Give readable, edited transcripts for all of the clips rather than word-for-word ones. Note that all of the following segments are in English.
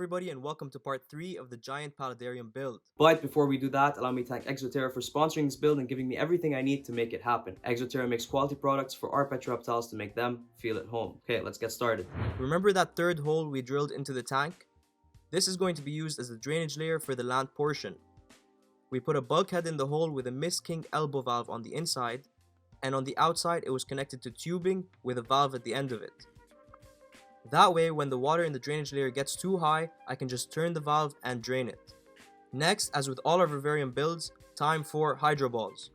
everybody, and welcome to part 3 of the giant Paludarium build. But before we do that, allow me to thank Exo Terra for sponsoring this build and giving me everything I need to make it happen. Exo Terra makes quality products for our pet reptiles to make them feel at home. Okay, let's get started. Remember that third hole we drilled into the tank? This is going to be used as the drainage layer for the land portion. We put a bulkhead in the hole with a Mist King elbow valve on the inside, and on the outside it was connected to tubing with a valve at the end of it. That way, when the water in the drainage layer gets too high, I can just turn the valve and drain it. Next, as with all our vivarium builds, time for hydro balls.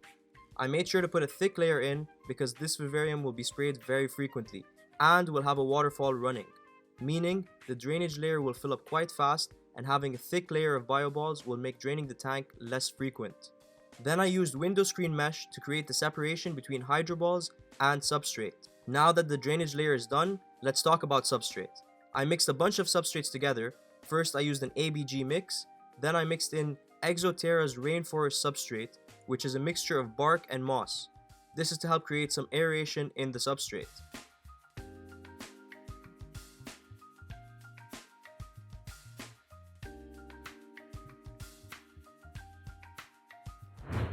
I made sure to put a thick layer in because this vivarium will be sprayed very frequently and will have a waterfall running, meaning the drainage layer will fill up quite fast, and having a thick layer of bioballs will make draining the tank less frequent. Then I used window screen mesh to create the separation between hydro balls and substrate. Now that the drainage layer is done, let's talk about substrate. I mixed a bunch of substrates together. First I used an ABG mix, then I mixed in Exo Terra's rainforest substrate, which is a mixture of bark and moss. This is to help create some aeration in the substrate.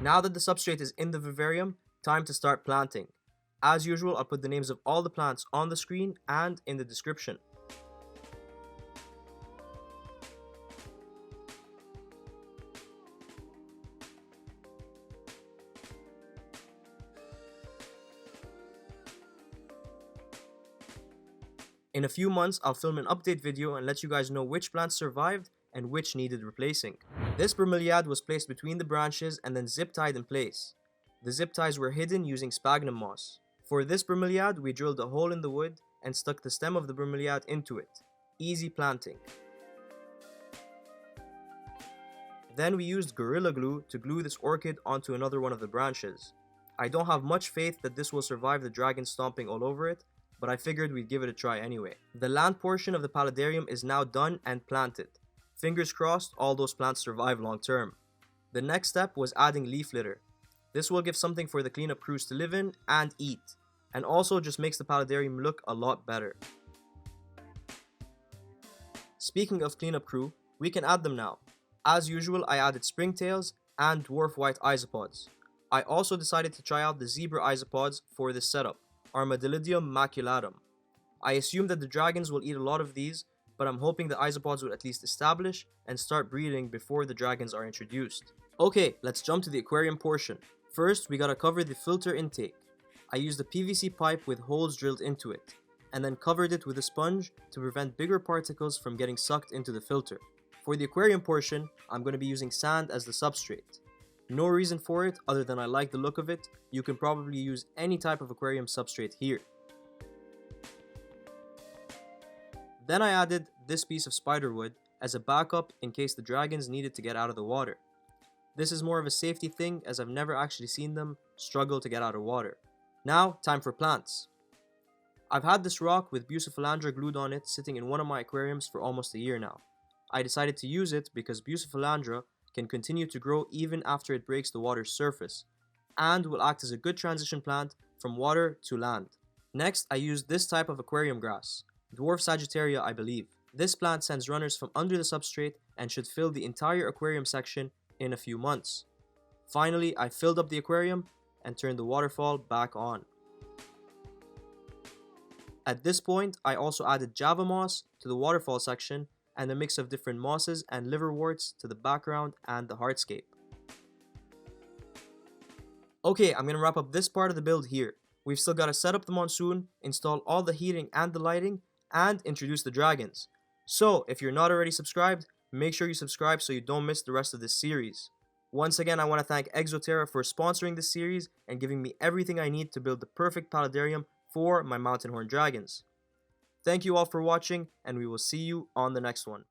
Now that the substrate is in the vivarium, time to start planting. As usual, I'll put the names of all the plants on the screen and in the description. In a few months, I'll film an update video and let you guys know which plants survived and which needed replacing. This bromeliad was placed between the branches and then zip tied in place. The zip ties were hidden using sphagnum moss. For this bromeliad, we drilled a hole in the wood and stuck the stem of the bromeliad into it. Easy planting. Then we used Gorilla Glue to glue this orchid onto another one of the branches. I don't have much faith that this will survive the dragon stomping all over it, but I figured we'd give it a try anyway. The land portion of the Paludarium is now done and planted. Fingers crossed all those plants survive long term. The next step was adding leaf litter. This will give something for the cleanup crews to live in and eat, and also just makes the Paludarium look a lot better. Speaking of cleanup crew, we can add them now. As usual, I added springtails and dwarf white isopods. I also decided to try out the zebra isopods for this setup, Armadillidium maculatum. I assume that the dragons will eat a lot of these, but I'm hoping the isopods would at least establish and start breeding before the dragons are introduced. Okay, let's jump to the aquarium portion. First, we gotta cover the filter intake. I used a PVC pipe with holes drilled into it, and then covered it with a sponge to prevent bigger particles from getting sucked into the filter. For the aquarium portion, I'm going to be using sand as the substrate. No reason for it other than I like the look of it. You can probably use any type of aquarium substrate here. Then I added this piece of spiderwood as a backup in case the dragons needed to get out of the water. This is more of a safety thing as I've never actually seen them struggle to get out of water. Now, time for plants. I've had this rock with Beau of Andra glued on it sitting in one of my aquariums for almost a year now. I decided to use it because Beau of Andra can continue to grow even after it breaks the water's surface, and will act as a good transition plant from water to land. Next, I used this type of aquarium grass, Dwarf Sagittaria I believe. This plant sends runners from under the substrate and should fill the entire aquarium section in a few months. Finally, I filled up the aquarium and turned the waterfall back on. At this point, I also added Java moss to the waterfall section and a mix of different mosses and liverworts to the background and the hardscape. Okay, I'm gonna wrap up this part of the build here. We've still gotta set up the monsoon, install all the heating and the lighting, and introduce the dragons. So, if you're not already subscribed, make sure you subscribe so you don't miss the rest of this series. Once again, I want to thank Exo Terra for sponsoring this series and giving me everything I need to build the perfect Paludarium for my mountain horn dragons. Thank you all for watching, and we will see you on the next one.